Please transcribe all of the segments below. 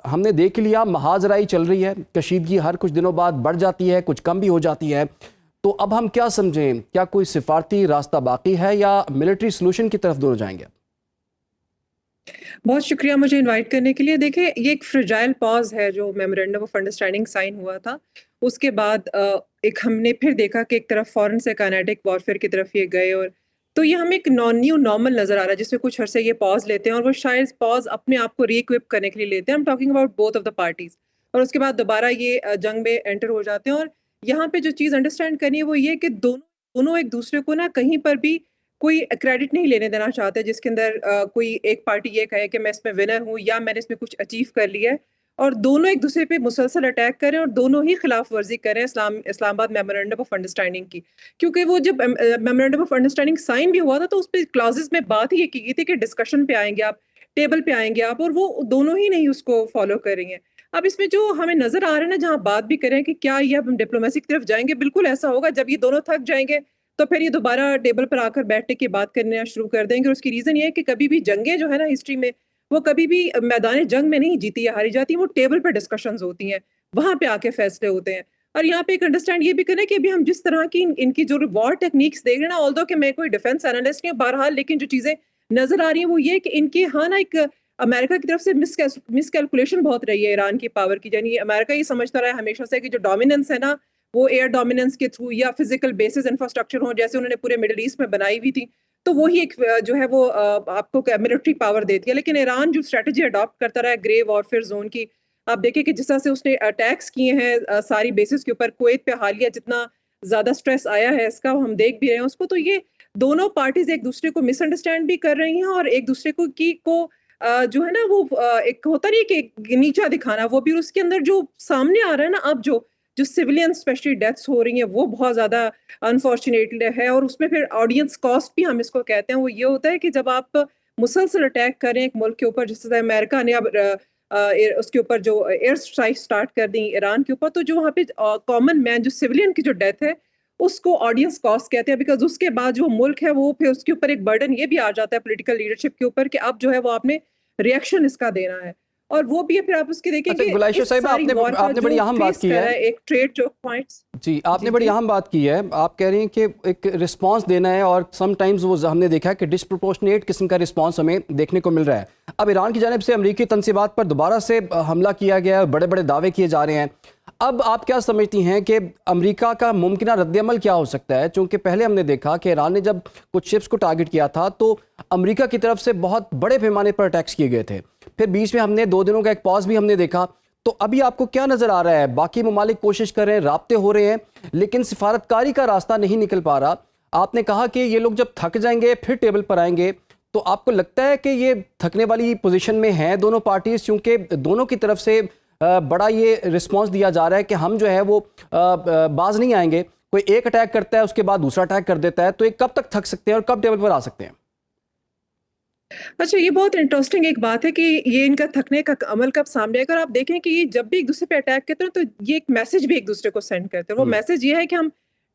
हमने देख लिया महाजराई चल रही है, कशीदगी हर कुछ दिनों बाद बढ़ जाती है, कुछ कम भी हो जाती है। तो अब हम क्या समझें, क्या कोई सिफारती रास्ता बाकी है या मिलिट्री सोल्यूशन की तरफ दोनों जाएंगे? बहुत शुक्रिया मुझे इनवाइट करने के लिए। देखिए, ये एक फ्रेजाइल पॉज़ है जो मेमोरेंडम ऑफ अंडरस्टैंडिंग साइन हुआ था। उसके बाद एक हमने फिर देखा कि एक तरफ फ़ॉरेन से काइनेटिक वॉरफेयर की तरफ ये गए, और तो ये हमें एक न्यू नॉर्मल नज़र आ रहा है जिसमें कुछ अरसे ये पॉज़ लेते हैं और वो शायद पॉज़ अपने आप को री-इक्विप करने के लिए लेते हैं। I am talking about both of the parties. और उसके बाद दोबारा ये जंग में एंटर हो जाते हैं। और यहाँ पे जो चीज़ अंडरस्टैंड करनी है वो ये है कि दोनों दोनों एक-दूसरे को ना कहीं पर भी कोई क्रेडिट नहीं लेने देना चाहते, जिसके अंदर कोई एक पार्टी ये कहे कि मैं इसमें विनर हूँ या मैंने इसमें कुछ अचीव कर लिया है, और दोनों एक दूसरे पे मुसलसल अटैक करें और दोनों ही खिलाफ वर्जी करें इस्लामाबाद मेमोरेंडम ऑफ अंडरस्टैंडिंग की। क्योंकि वो जब मेमोरेंडम ऑफ अंडरस्टैंडिंग साइन भी हुआ था तो उस पे क्लॉजेस में बात ही ये की गई थी कि डिस्कशन पे आएंगे आप, टेबल पे आएंगे आप, और वो दोनों ही नहीं उसको फॉलो कर रही हैं। अब इसमें जो हमें नजर आ रहा है ना, जहाँ बात भी करें कि क्या ये अब हम डिप्लोमेसी की तरफ जाएंगे, बिल्कुल ऐसा होगा जब ये दोनों थक जाएंगे तो फिर ये दोबारा टेबल पर आकर बैठने की बात करना शुरू कर देंगे। और उसकी रीज़न ये है कि कभी भी जंगें जो है ना हिस्ट्री में, वो कभी भी मैदान जंग में नहीं जीती या हारी जाती, वो टेबल पर डिस्कशंस होती हैं, वहाँ पे आके फैसले होते हैं। और यहाँ पे एक अंडरस्टैंड ये भी करें कि अभी हम जिस तरह की इनकी जो वॉर टेक्निक्स देख रहे हैं ना, ऑल्दो कि मैं कोई डिफेंस एनालिस्ट नहीं हूँ, बहरहाल लेकिन जो चीज़ें नज़र आ रही हैं वो ये है कि इनके यहाँ ना एक अमेरिका की तरफ से मिसकैलकुलेशन बहुत रही है ईरान की पावर की। यानी अमेरिका ये समझता रहा है हमेशा से कि जो डोमिनेंस है ना, वो एयर डोमिनेंस के थ्रू या फिजिकल बेसिस इंफ्रास्ट्रक्चर हो, जैसे उन्होंने पूरे मिडल ईस्ट में बनाई हुई थी, तो वही एक जो है वो आपको मिलिट्री पावर देती है। लेकिन ईरान जो स्ट्रेटजी अडॉप्ट करता रहा है ग्रे वॉरफेयर जोन की, आप देखिए कि जिस तरह से उसने अटैक्स किए हैं सारी बेसिस के ऊपर, कुवैत पे हालिया जितना ज्यादा स्ट्रेस आया है इसका हम देख भी रहे हैं उसको। तो ये दोनों पार्टीज एक दूसरे को मिसअंडरस्टैंड भी कर रही हैं और एक दूसरे को जो है ना वो एक होता नहीं है कि नीचा दिखाना, वो भी उसके अंदर जो सामने आ रहा है ना, अब जो सिविलियन स्पेशली डेथ्स हो रही हैं वो बहुत ज़्यादा अनफॉर्चुनेटली है। और उसमें फिर ऑडियंस कॉस्ट भी हम इसको कहते हैं, वो ये होता है कि जब आप मुसलसल अटैक करें एक मुल्क के ऊपर, जैसे अमेरिका ने अब उसके ऊपर जो एयर स्ट्राइक स्टार्ट कर दी ईरान के ऊपर, तो जो वहाँ पे कॉमन मैन जो सिविलियन की जो डेथ है उसको ऑडियंस कॉस्ट कहते हैं। बिकॉज उसके बाद जो मुल्क है वो फिर उसके ऊपर एक बर्डन ये भी आ जाता है पॉलिटिकल लीडरशिप के ऊपर कि अब जो है वो आपने रिएक्शन इसका देना है। और वो भी है, फिर आप उसके देखिए अच्छा कि गुलाइशो इस साहिबा, सारी आपने वॉर का आपने बड़ी जो अहम बात फेस की कर है। रहा है एक ट्रेड जो पॉइंट्स। जी, आपने जी बड़ी जी। अहम बात की है। आप कह रही हैं कि एक रिस्पांस देना है और समटाइम्स वो हमने देखा है कि डिस्प्रोपोर्शनेट किस्म का रिस्पांस हमें देखने को मिल रहा है। अब ईरान की जानिब से अमरीकी तनसीबात पर दोबारा से हमला किया गया है, बड़े बड़े दावे किए जा रहे हैं। अब आप क्या समझती हैं कि अमेरिका का मुमकिन रद्दअमल क्या हो सकता है? चूँकि पहले हमने देखा कि ईरान ने जब कुछ शिप्स को टारगेट किया था तो अमेरिका की तरफ से बहुत बड़े पैमाने पर अटैक्स किए गए थे। फिर बीच में हमने 2 दिनों का एक पॉज भी हमने देखा। तो अभी आपको क्या नजर आ रहा है? बाकी ममालिक कोशिश कर रहे हैं, राब्ते हो रहे हैं, लेकिन सिफारतकारी का रास्ता नहीं निकल पा रहा। आपने कहा कि ये लोग जब थक जाएंगे फिर टेबल पर आएंगे, तो आपको लगता है कि ये थकने वाली पोजीशन में हैं दोनों पार्टीज, क्योंकि दोनों की तरफ से बड़ा ये रिस्पांस दिया जा रहा है कि हम जो है वो बाज नहीं आएंगे। कोई एक अटैक करता है, उसके बाद दूसरा अटैक कर देता है, तो ये कब तक थक सकते हैं और कब टेबल पर आ सकते हैं? अच्छा, ये बहुत इंटरेस्टिंग एक बात है कि ये इनका थकने का अमल कब सामने आएगा। और आप देखें कि ये जब भी एक दूसरे पे अटैक करते हैं तो ये एक मैसेज भी एक दूसरे को सेंड करते हैं। वो हम्म। मैसेज ये है कि हम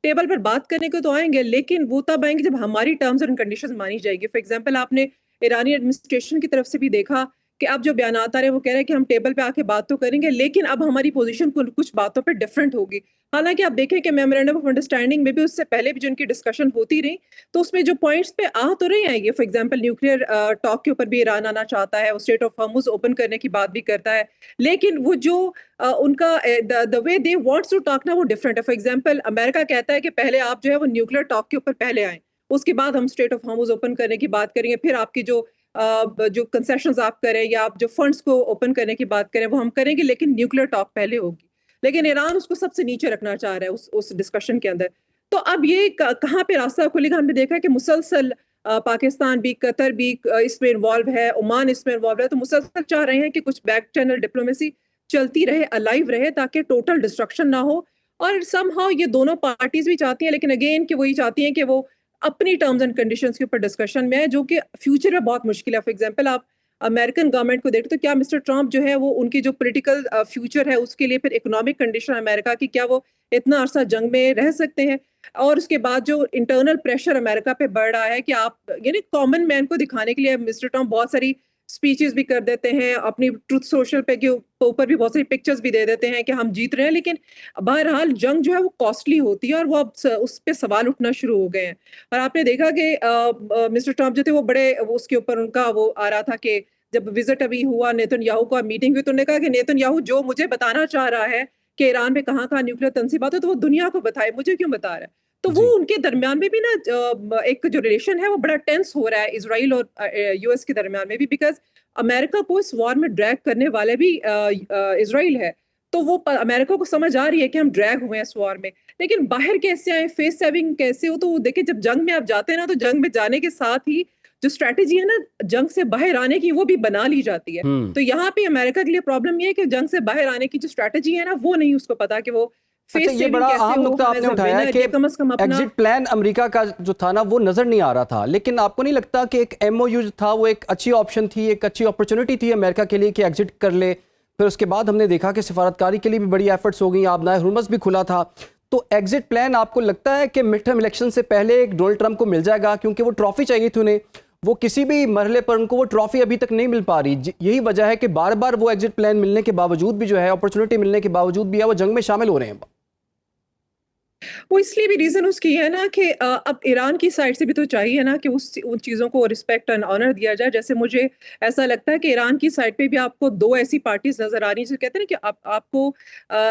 टेबल पर बात करने को तो आएंगे, लेकिन वो तब आएंगे जब हमारी टर्म्स एंड कंडीशंस मानी जाएगी। फॉर एग्जांपल, आपने ईरानी एडमिनिस्ट्रेशन की तरफ से भी देखा कि अब जो बयान आ रहे हैं वो कह रहे हैं कि हम टेबल पे आके बात तो करेंगे, लेकिन अब हमारी पोजीशन कुछ बातों पे डिफरेंट होगी। हालांकि आप देखें कि मेमोरेंडम ऑफ अंडरस्टैंडिंग में भी उससे पहले भी जो इनकी डिस्कशन होती रही, तो उसमें जो पॉइंट्स पे आ तो रहे हैं ये, फॉर एग्जांपल न्यूक्लियर टॉक के ऊपर भी ईरान आना चाहता है, वो स्ट्रेट ऑफ हॉर्मुज ओपन करने की बात भी करता है, लेकिन वो जो उनका the way they wants to talk ना वो डिफरेंट है। फॉर एग्जांपल, अमेरिका कहता है कि पहले आप जो है वो न्यूक्लियर टॉक के ऊपर पहले आए, उसके बाद हम स्ट्रेट ऑफ हॉर्मुज ओपन करने की बात करेंगे, फिर आपकी जो कंसेशंस आप करें या आप जो फंड्स को ओपन करने की बात करें वो हम करेंगे, लेकिन न्यूक्लियर टॉक पहले होगी। लेकिन ईरान उसको सबसे नीचे रखना चाह रहा है उस डिस्कशन के अंदर। तो अब ये कहाँ पे रास्ता खुलेगा? हमने देखा है कि मुसलसल पाकिस्तान भी, कतर भी इसमें इन्वॉल्व है, ओमान इसमें इन्वॉल्व है, तो मुसलसल चाह रहे हैं कि कुछ बैक चैनल डिप्लोमेसी चलती रहे, अलाइव रहे, ताकि टोटल डिस्ट्रक्शन ना हो। और समहाउ ये दोनों पार्टीज भी चाहती हैं, लेकिन अगेन कि वही चाहती हैं कि वो अपनी टर्म्स एंड कंडीशंस के ऊपर डिस्कशन में है, जो कि फ्यूचर में बहुत मुश्किल है। फॉर एग्जांपल, आप अमेरिकन गवर्नमेंट को देखते तो क्या मिस्टर ट्रम्प जो है वो उनकी जो पॉलिटिकल फ्यूचर है उसके लिए, फिर इकोनॉमिक कंडीशन अमेरिका की, क्या वो इतना अरसा जंग में रह सकते हैं? और उसके बाद जो इंटरनल प्रेशर अमेरिका पे बढ़ रहा है कि आप यानी कॉमन मैन को दिखाने के लिए मिस्टर ट्रम्प बहुत सारी स्पीचेस भी कर देते हैं, अपनी ट्रुथ सोशल पे के ऊपर भी बहुत सारी पिक्चर्स भी दे देते हैं कि हम जीत रहे हैं, लेकिन बहरहाल जंग जो है वो कॉस्टली होती है और वो अब उस पे सवाल उठना शुरू हो गए हैं। और आपने देखा कि मिस्टर ट्रम्प जो थे वो बड़े उसके ऊपर उनका वो आ रहा था कि जब विजिट अभी हुआ नेतन्याहू का मीटिंग हुई तो उन्होंने कहा कि नेतन्याहू जो मुझे बताना चाह रहा है कि ईरान में कहाँ-कहाँ न्यूक्लियर तंसीबात है तो वो दुनिया को बताए, मुझे क्यों बता रहा है? तो वो जी। उनके दरमियान में भी ना एक जो रिलेशन है वो बड़ा टेंस हो रहा है इज़राइल और यूएस के दरमियान में भी, बिकॉज़ अमेरिका को इस वॉर में ड्रैग करने वाले भी इज़राइल है। तो वो अमेरिका को समझ आ रही है कि हम ड्रैग हुए हैं इस वॉर में। लेकिन बाहर कैसे आए, फेस सेविंग कैसे हो? तो देखिए जब जंग में आप जाते हैं ना तो जंग में जाने के साथ ही जो स्ट्रैटेजी है ना जंग से बाहर आने की वो भी बना ली जाती है। हुँ। तो यहाँ पे अमेरिका के लिए प्रॉब्लम ये है कि जंग से बाहर आने की जो स्ट्रैटेजी है ना वो नहीं उसको पता कि वो अच्छा, फेस ये सेविंग बड़ा कैसे अहम हो, नुकता हम आपने एज़ अ उठाया विनर कि या कम से कम अपना एग्जिट प्लान अमेरिका का जो था ना वो नज़र नहीं आ रहा था। लेकिन आपको नहीं लगता कि एक एमओयू जो था वो एक अच्छी ऑप्शन थी, एक अच्छी अपॉर्चुनिटी थी अमेरिका के लिए कि एग्जिट कर ले? फिर उसके बाद हमने देखा कि सिफारतकारी के लिए भी बड़ी एफर्ट्स हो गई, आबनाए हुर्मुज़ भी खुला था। तो एग्जिट प्लान आपको लगता है कि मिड टर्म इलेक्शन से पहले एक डोनाल्ड ट्रंप को मिल जाएगा? क्योंकि वो ट्रॉफी चाहिए थी उन्हें, वो किसी भी मरहले पर उनको वो ट्रॉफी अभी तक नहीं मिल पा रही। यही वजह है कि बार-बार वो एग्जिट प्लान मिलने के बावजूद भी जो है, अपॉर्चुनिटी मिलने के बावजूद भी है वो जंग में शामिल हो रहे हैं। वो इसलिए भी रीज़न उसकी ये है ना कि अब ईरान की साइड से भी तो चाहिए ना कि उन चीज़ों को रिस्पेक्ट एंड ऑनर दिया जाए। जैसे मुझे ऐसा लगता है कि ईरान की साइड पे भी आपको 2 ऐसी पार्टीज़ नज़र आ रही हैं, जो कहते हैं ना कि आपको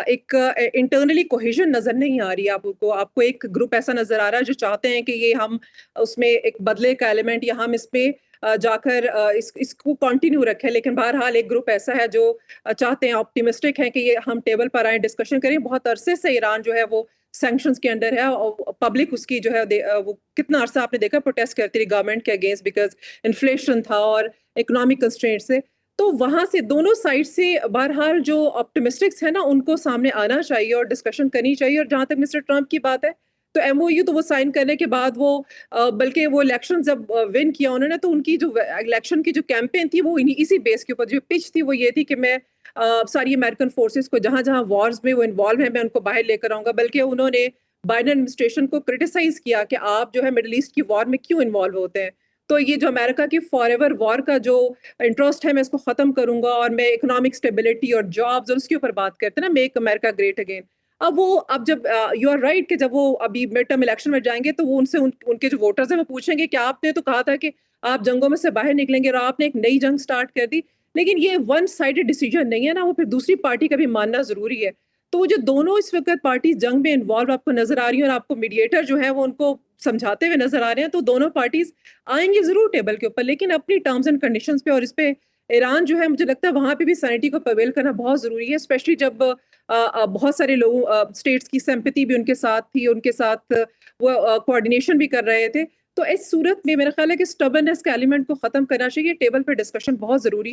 एक इंटरनली कोहेज़न नज़र नहीं आ रही है आपको। आपको एक ग्रुप ऐसा नज़र आ रहा है जो चाहते हैं कि ये हम उसमें एक बदले का एलिमेंट या हम इसमें जाकर इसको कंटिन्यू रखें। लेकिन बहरहाल एक ग्रुप ऐसा है जो चाहते हैं, ऑप्टिमिस्टिक हैं कि ये हम टेबल पर आएँ, डिस्कशन करें। बहुत अरसे से ईरान जो है वो सैंक्शंस के अंडर है और पब्लिक उसकी जो है वो कितना अरसा आपने देखा प्रोटेस्ट करती रही गवर्नमेंट के अगेंस्ट, बिकॉज़ इन्फ्लेशन था और इकोनॉमिक कंस्ट्रेंट्स से। तो वहाँ से दोनों साइड से बहरहाल जो ऑप्टिमिस्टिक्स हैं ना उनको सामने आना चाहिए और डिस्कशन करनी चाहिए। और जहाँ तक मिस्टर ट्रम्प की बात है, तो एमओयू तो वो साइन करने के बाद वो बल्कि वो इलेक्शन जब विन किया उन्होंने तो उनकी जो इलेक्शन की जो कैंपेन थी वो इसी बेस के ऊपर जो पिच थी वो ये थी कि मैं सारी अमेरिकन फोर्सेस को जहाँ-जहाँ वॉर्स में वो इन्वॉल्व हैं मैं उनको बाहर लेकर आऊँगा। बल्कि उन्होंने बाइडेन एडमिनिस्ट्रेशन को क्रिटिसाइज़ किया कि आप जो है मिडल ईस्ट की वॉर में क्यों इन्वॉल्व होते हैं। तो ये जो अमेरिका की फॉरएवर वॉर का जो इंटरेस्ट है मैं इसको ख़त्म करूँगा और मैं इकोनॉमिक स्टेबिलिटी और जॉब्स और उसके ऊपर बात करते हैं ना, मेक अमेरिका ग्रेट अगेन। अब जब यू आर राइट कि जब वो अभी मिड टर्म इलेक्शन में जाएँगे तो वो उनसे उनके जो वोटर्स हैं वो पूछेंगे कि आपने तो कहा था कि आप जंगों में से बाहर निकलेंगे और आपने एक नई जंग स्टार्ट कर दी। लेकिन ये वन साइडेड डिसीजन नहीं है ना, वो फिर दूसरी पार्टी का भी मानना ज़रूरी है। तो वो जो दोनों इस वक़्त पार्टीज़ जंग में इन्वॉल्व आपको नज़र आ रही हैं और आपको मीडिएटर जो है वो उनको समझाते हुए नज़र आ रहे हैं, तो दोनों पार्टीज़ आएँगी ज़रूर टेबल के ऊपर, लेकिन अपनी टर्म्स एंड कंडीशंस पे। और इस पे ईरान जो है मुझे लगता है वहाँ पे भी सैनिटी को प्रिवेल करना बहुत ज़रूरी है, स्पेशली जब बहुत सारे लोगों स्टेट्स की सिम्पैथी भी उनके साथ थी, उनके साथ वो कोऑर्डिनेशन भी कर रहे थे। तो इस सूरत में मेरा ख़्याल है कि स्टबर्ननेस के एलिमेंट को ख़त्म करना चाहिए, टेबल पे डिस्कशन बहुत ज़रूरी है।